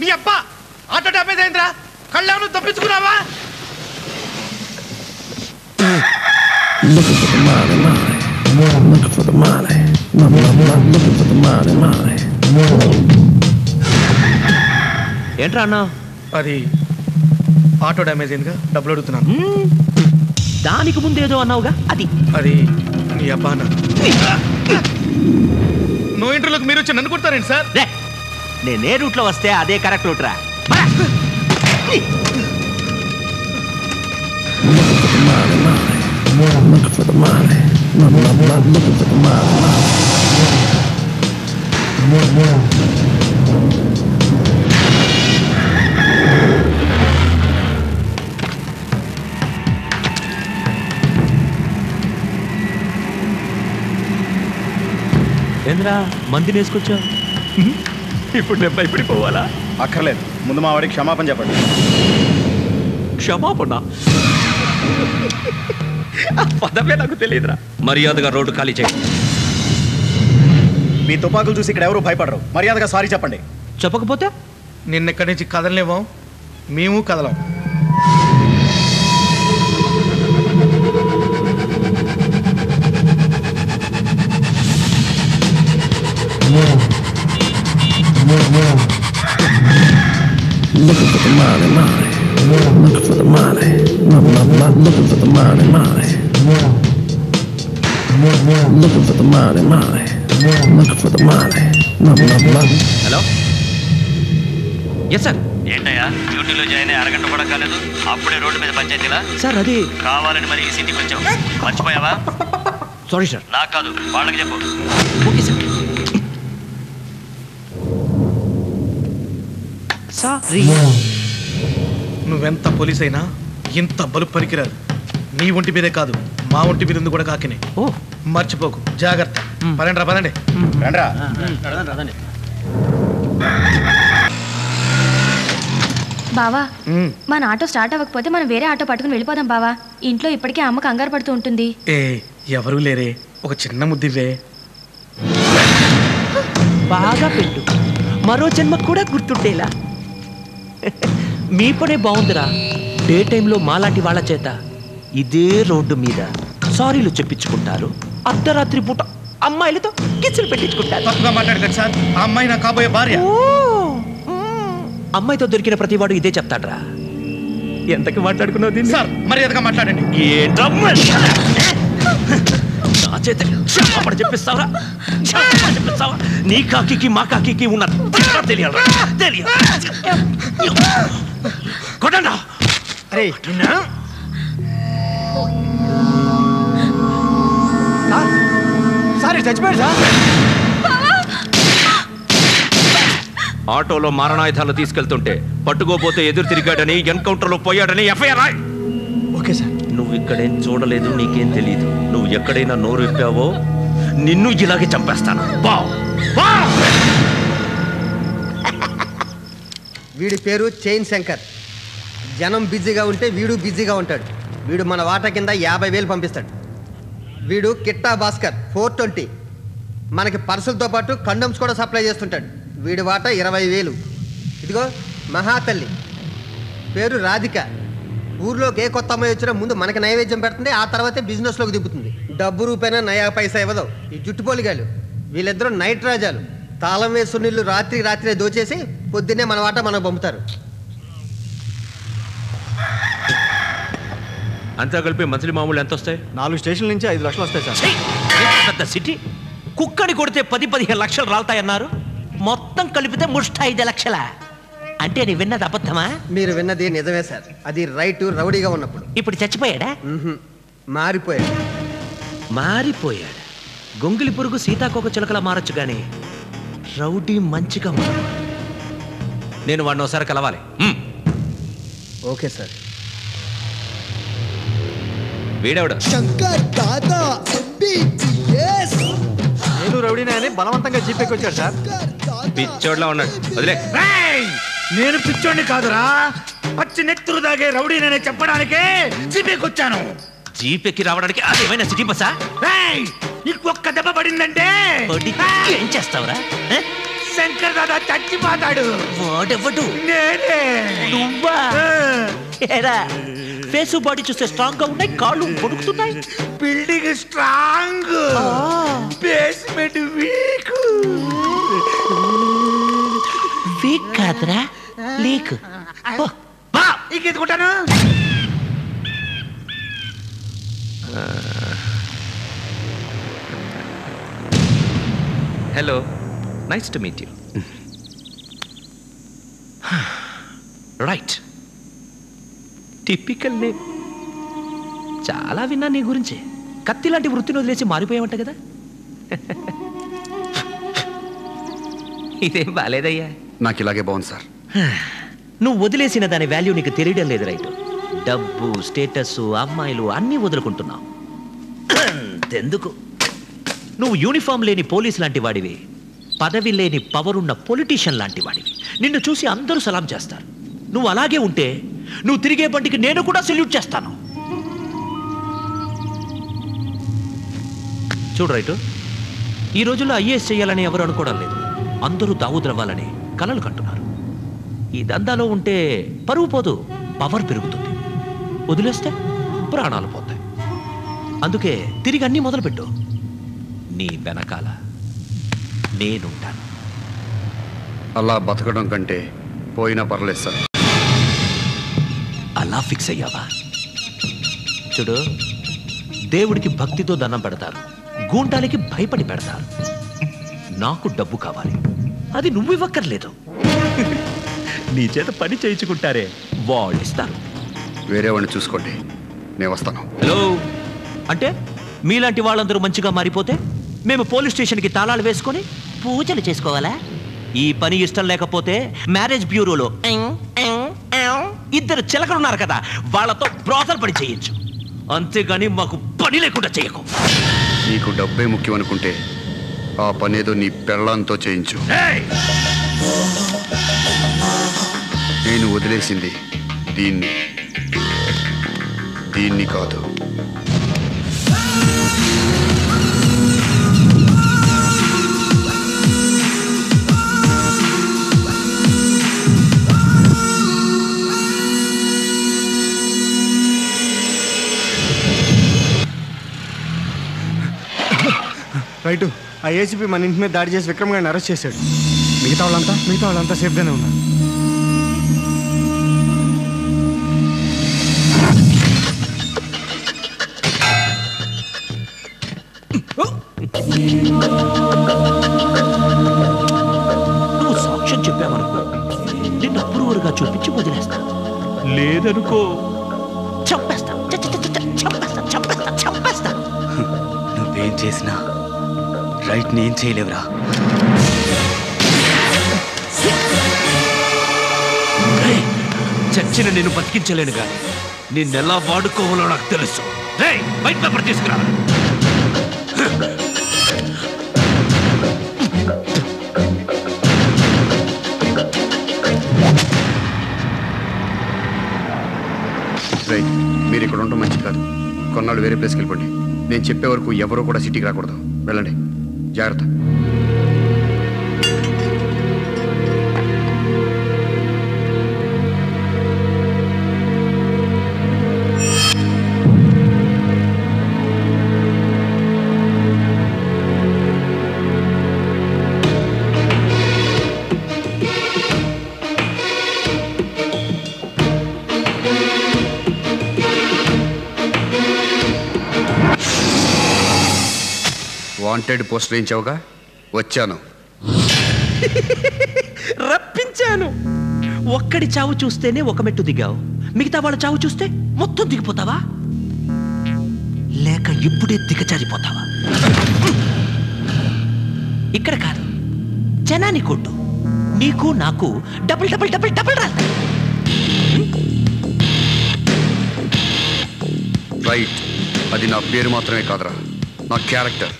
నీ అబ్బా auto damage అయిందిరా. కళ్ళను తప్పించుకున్నావా? ఏంట్రా అన్నా? అది ఆటో డ్యామేజ్ అయిందిగా, డబ్బులు అడుగుతున్నాను. దానికి ముందు ఏదో అన్నావుగా, అది నీ అబ్బా నో ఇంటర్వ్యూకి మీరు వచ్చి నన్ను కొడతారండి సార్. నేనే రూట్లో వస్తే అదే కరెక్ట్ రూట్ రా. ఏంద్రా మందిని వేసుకొచ్చా? ఇప్పుడు నేను భయపడిపోవాలా? అక్కర్లేదు, ముందు మా వాడికి క్షమాపణ చెప్పండి. క్షమాపణ? పదవే నాకు తెలియదురా. మర్యాదగా రోడ్డు ఖాళీ చేయండి. మీ తుపాకులు చూసి ఇక్కడ ఎవరు భయపడరు. మర్యాదగా సారీ చెప్పండి. చెప్పకపోతే నిన్నెక్కడి నుంచి కదలలేమో, మేము కదలం. Looking for the money, money. Looking for the money. Looking for the money, money. Looking for the money, money. Looking for the money. Hello, yes sir. ఏంటయ్యా డ్యూటీలో జాయిన్ అయ్యి అరగంట కూడా కాలేదు, అప్పుడే రోడ్డు మీద పంచాయతీలా? సార్ అది కావాలని మరి ఈ సిటీకి వచ్చావు, మర్చిపోయావా? Sorry sir. నాకు కాదు, వాళ్ళకి చెప్పు. Okay sir. సారీ. నువ్వెంత పోలీస్ అయినా ఇంత బలుపు పనికిరాదు. నీ ఒంటి మీదే కాదు, మా ఒంటి మీద ఉంది కూడా కాకినే. ఓ మర్చిపోకు, జాగ్రత్త. పదండి రా, పదండి. బావా, మన ఆటో స్టార్ట్ అవ్వకపోతే మనం వేరే ఆటో పట్టుకుని వెళ్ళిపోదాం బావా. ఇంట్లో ఇప్పటికే అమ్మ కంగారు పడుతూ ఉంటుంది. ఎవరూ లేరే, ఒక చిన్న ముద్దివే. బాగా పెట్టు, మరో జన్మ కూడా గుర్తుండేలా. మీ పనే బాగుందిరా. డే టైంలో మాలాంటి వాళ్ళ చేత ఇదే రోడ్డు మీద సారీలు చెప్పించుకుంటారు, అర్ధరాత్రి పూట అమ్మాయిలతో కిచ్చులు పెట్టించుకుంటారు. తప్పుగా మాట్లాడకండి సార్, ఆ అమ్మాయి నా కాబోయే భార్య. అమ్మాయితో దొరికిన ప్రతివాడు ఇదే చెప్తాడ్రా. ఎంతకి మాట్లాడుకున్నావు దీన్ని? సార్ మర్యాదగా మాట్లాడండి. నా చేత క్షమాపణ చెప్పిస్తావరా? చెప్పిస్తావా? నీ కాకి మా కాకి ఉన్న తెలియాలి. కొట్టండా. సారీ చచ్చిపోయాడు సార్. ఆటోలో మారణాయుధాలు తీసుకెళ్తుంటే పట్టుకోపోతే ఎదురు తిరిగాడని, ఎన్కౌంటర్లో పోయాడని ఎఫ్ఐఆర్ రాయ్. Okay sir. నువ్వు ఇక్కడేం చూడలేదు, నీకేం తెలీదు. నువ్వు ఎక్కడైనా నోరు విప్పావో నిన్ను ఇలాగే చంపేస్తాను. వీడి పేరు చైన్ శంకర్. జనం బిజీగా ఉంటే వీడు బిజీగా ఉంటాడు. వీడు మన వాటా కింద 50,000 పంపిస్తాడు. వీడు కిట్టా భాస్కర్ 420. మనకి పర్సులతో పాటు కండమ్స్ కూడా సప్లై చేస్తుంటాడు. వీడి వాటా 20,000. ఇదిగో మహాతల్లి, పేరు రాధిక. ఊర్లోకి ఏ కొత్త అమ్మాయి వచ్చినా ముందు మనకి నైవేద్యం పెడుతుంది, ఆ తర్వాతే బిజినెస్లోకి దిగుతుంది. డబ్బు రూపాయినా నయా పైసా ఇవ్వదు. ఈ జుట్టుపోలిగాలు వీళ్ళిద్దరూ నైట్ రాజాలు. తాళం వేసు నీళ్ళు రాత్రి దోచేసి పొద్దున్నే మన వాటా మనకు పంపుతారు. అంతా కలిపి మంత్లీ మామూలు ఎంత వస్తాయి? 4 స్టేషన్ల నుంచి 5 లక్షలు వస్తాయి సార్. పెద్ద సిటీ, కుక్కడి కొడితే 10-15 లక్షలు రాలుతాయన్నారు. మొత్తం కలిపితే 5 లక్షల. అంటే నీ విన్నది అబద్ధమా? మీరు విన్నది నిజమే సార్. అది రైటు రౌడీగా ఉన్నప్పుడు. ఇప్పుడు చచ్చిపోయాడా? మారిపోయాడు. మారిపోయాడు. గొంగిలి పురుగు సీతాకోక చిలకలా మారచ్చు గాని రౌడీ మంచిగా మారు. నేను వాడిని ఒకసారి కలవాలి. Okay sir. వీడెవడు? శంకర్ దాదా ఎంబీబీఎస్. నేను రౌడీనే అని బలవంతంగా జీపేకి వచ్చాడు సార్. పిచ్చోడ్లా ఉన్నాడు, వదిలే. నేను పిచ్చోడిని కాదురా, పచ్చి నెత్తురు దాగే రౌడీననే చెప్పడానికే జీపీకి వచ్చాను. జీపేకి రావడానికి అదేమైనా సిటీ బస్సా? ఇంకొక్క దెబ్బ పడిందంటే ఏం చేస్తావురా? శంకర్ దాదా చచ్చిపోతాడు. వాడెవ్వడు? నేనే. నువ్వా? ఏరా, ఫేసు బాడీ చూస్తే స్ట్రాంగ్ గా ఉన్నాయి, కాళ్ళు పొడుకుతున్నాయి. Building strong, basement weak. Weak కాదురా, లీక్. ఇంకెత్తుకుంటాను. Hello, nice to meet you. Right, typical name. చాలా విన్నా నీ గురించి. కత్తి లాంటి వృత్తిని వదిలేసి మారిపోయావంట కదా. ఇదేం బాలేదయ్యా. నాకు ఇలాగే బాగుంది సార్. నువ్వు వదిలేసిన దాని వాల్యూ నీకు తెలియడం లేదు. రైట్, డబ్బు, స్టేటస్, అమ్మాయిలు అన్నీ వదులుకుంటున్నావు. ఎందుకు? నువ్వు యూనిఫామ్ లేని పోలీస్ లాంటి వాడివి, పదవి లేని పవర్ ఉన్న పొలిటీషియన్ లాంటి వాడివి. నిన్ను చూసి అందరూ సలాం చేస్తారు. నువ్వు అలాగే ఉంటే నువ్వు తిరిగే బండికి నేను కూడా సెల్యూట్ చేస్తాను. చూడు రైట్, ఈ రోజుల్లో ఐఏఎస్ చేయాలని ఎవరు అనుకోవడం లేదు. అందరూ దావుద్రవ్వాలని కలలు కంటున్నారు. ఈ దందాలో ఉంటే పరువు పోదు, పవర్ పెరుగుతుంది. వదిలేస్తే ప్రాణాలు పోతాయి. అందుకే తిరిగి అన్నీ మొదలుపెట్టు. నీ వెనకాల నేనుంటాను. అలా బతకడం కంటే పోయినా పర్లేదు సార్. అలా ఫిక్స్ అయ్యావా? చూడు, దేవుడికి భక్తితో దండం పెడతారు, గూంటాలకి భయపడి పెడతారు. నాకు డబ్బు కావాలి, అది నువ్వు ఇవ్వక్కర్లేదు. నీ చేత పని చేయించుకుంటారే, వాళ్ళు ఇస్తారు. వేరే వాడిని చూసుకోండి, నేను వస్తాను. హలో, అంటే మీలాంటి వాళ్ళందరూ మంచిగా మారిపోతే మేము పోలీస్ స్టేషన్కి తాళాలు వేసుకొని పూజలు చేసుకోవాలా? ఈ పని ఇష్టం లేకపోతే మ్యారేజ్ బ్యూరోలో ఇద్దరు చిలకలున్నారు కదా, వాళ్ళతో బ్రోతల్ పని చేయించు. అంతేగాని మాకు పని లేకుండా చేయకు. నీకు డబ్బే ముఖ్యం అనుకుంటే ఆ పనేదో నీ పెళ్ళంతో చేయించు. నేను వదిలేసింది దీన్ని కాదు. రైటు, ఆ ఏసీపీ మన ఇంటి మీద దాడి చేసి విక్రమ్ గారిని అరెస్ట్ చేశాడు. మిగతా వాళ్ళంతా సేఫ్గానే ఉన్నారు. నువ్వు సాక్ష్యం చెప్పావనుకో, నిన్ను అప్రూవర్గా చూపించి వదిలేస్తా. లేదనుకో చంపేస్తా. నువ్వేం చేసినా రైట్ నేం చేయలేవురా. చచ్చిన నేను బతికించలేను కానీ నిన్నెలా వాడుకోవాలో నాకు తెలుసు. వైట్ పేపర్ తీసుకురా. మీరు ఇక్కడ ఉండటం మంచిది కాదు. కొన్నాళ్ళు వేరే ప్లేస్కి వెళ్ళిపోండి. నేను చెప్పే వరకు ఎవరూ కూడా సిటీకి రాకూడదు. వెళ్ళండి, జాగ్రత్త. వాంటెడ్ పోస్టర్ వేయించావుగా, వచ్చాను. రప్పించాను. ఒక్కడి చావు చూస్తేనే ఒక మెట్టు దిగావు, మిగతా వాళ్ళ చావు చూస్తే మొత్తం దిగిపోతావా? లేక ఇప్పుడే దిగజారిపోతావా? ఇక్కడ కాదు, జనాన్ని కొట్టు. నీకు నాకు డబుల్ డబుల్ డబుల్ డబుల్ రా. రైట్, అది నా పేరు మాత్రమే కాదురా, నా క్యారెక్టర్.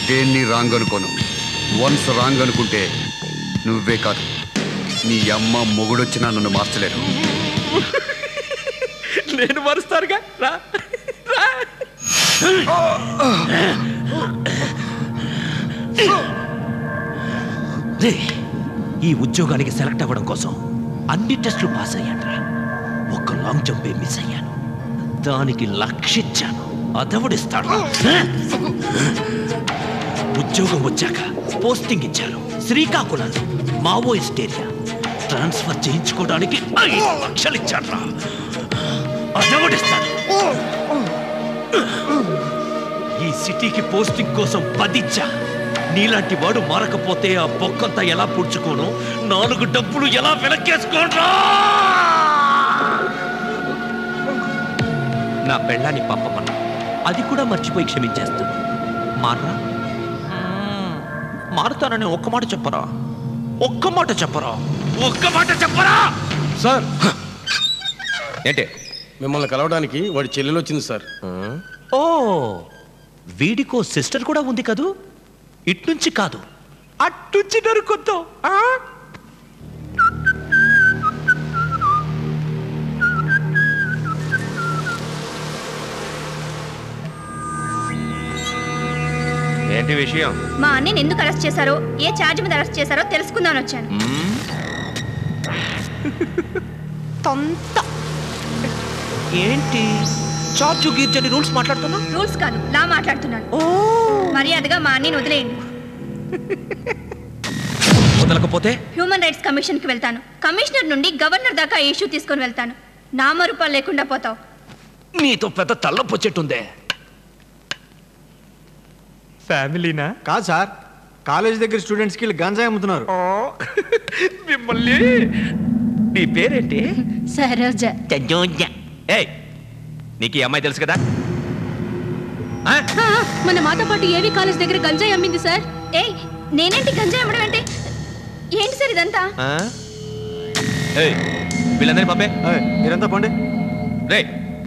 దేన్ని రాంగ్ అనుకోను. వన్స్ రాంగ్ అనుకుంటే నువ్వే కాదు, నీ అమ్మ మొగుడొచ్చినా నన్ను మార్చలేరు. నేను మారుస్తానుగా, రా. రే ఈ ఉద్యోగానికి సెలెక్ట్ అవ్వడం కోసం అన్ని టెస్టులు పాస్ అయ్యాను. ఒక్క లాంగ్ జంపే మిస్ అయ్యాను. దానికి లక్షించాను. అదవుడిస్తాడు. ఉద్యోగం వచ్చాక పోస్టింగ్ ఇచ్చారు శ్రీకాకుళం మావోయిస్ట్ ఏరియా. ట్రాన్స్ఫర్ చేయించుకోవడానికి 5 లక్షలు ఇచ్చాడు. అదవుడిస్తాడు. ఈ సిటీకి పోస్టింగ్ కోసం 10 ఇచ్చా. నీలాంటి వాడు మారకపోతే ఆ బొక్కంతా ఎలా పుడుచుకోను, 4 డబ్బులు ఎలా వెనక్కేసుకోనరా? నా పెళ్ళాన్ని పంపమన్నా అది కూడా మర్చిపోయి క్షమించేస్తుంది. మారరా? మారుతానని ఒక్క మాట చెప్పరా? ఒక్క మాట చెప్పరా? ఒక్క మాట చెప్పరా? సార్ ఏంటి? మిమ్మల్ని కలవడానికి వాడి చెల్లెలు వచ్చింది సార్. ఓ వీడికో సిస్టర్ కూడా ఉంది కదూ? ఇట్నుంచి కాదు అట్నుంచి నరుకొద్దాం. ఏంటి విషయం? మా అన్నని ఎందుకు అరెస్ట్ చేశారో, ఏ ఛార్జ్ మీద అరెస్ట్ చేశారో తెలుసుకుందామని వచ్చాను. ఏంటి చార్జు గీర్చని రూల్స్ మాట్లాడుతున్నా? రూల్స్ కాదు, లా మాట్లాడుతున్నాను. మర్యాదగా మా అన్నని వదిలేయండి. వదలకపోతే హ్యూమన్ రైట్స్ కమిషన్ కి వెళ్తాను. కమిషనర్ నుండి గవర్నర్ దాకా ఇష్యూ తీసుకొని వెళ్తాను. నామరూపాలు లేకుండా పోతావు. నీతో పెద్ద తల్లపొచ్చెట్టుందే. ఫ్యామిలీనా? కాదు సార్, కాలేజ్ దగ్గర స్టూడెంట్స్కి వీళ్ళు గంజాయి అమ్ముతున్నారు. మిమ్మల్ని. నీ పేరేంటి? సరోజ. ఏయ్, నీకు ఈ అమ్మాయి తెలుసు కదా? మన మాతో పాటు ఏవి కాలేజ్ దగ్గర గంజాయి అమ్మింది సార్. ఏయ్, నేనేంటి గంజాయి అమ్మడం అంటే? ఏంటి సార్ ఇదంతా? వీళ్ళందరినీ పంపే. మీరంతా పండి. రే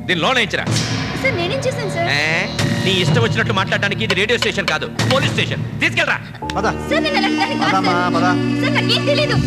దీని లోన్ వేయించరా. సార్ నేనేం చేశాను సార్? నీ ఇష్టం వచ్చినట్టు మాట్లాడడానికి ఇది రేడియో స్టేషన్ కాదు, పోలీస్ స్టేషన్. తీసుకెళ్ళరా. సార్ నేను అలాంటి దాన్ని కాదు సార్. సార్ నాకేం తెలీదు.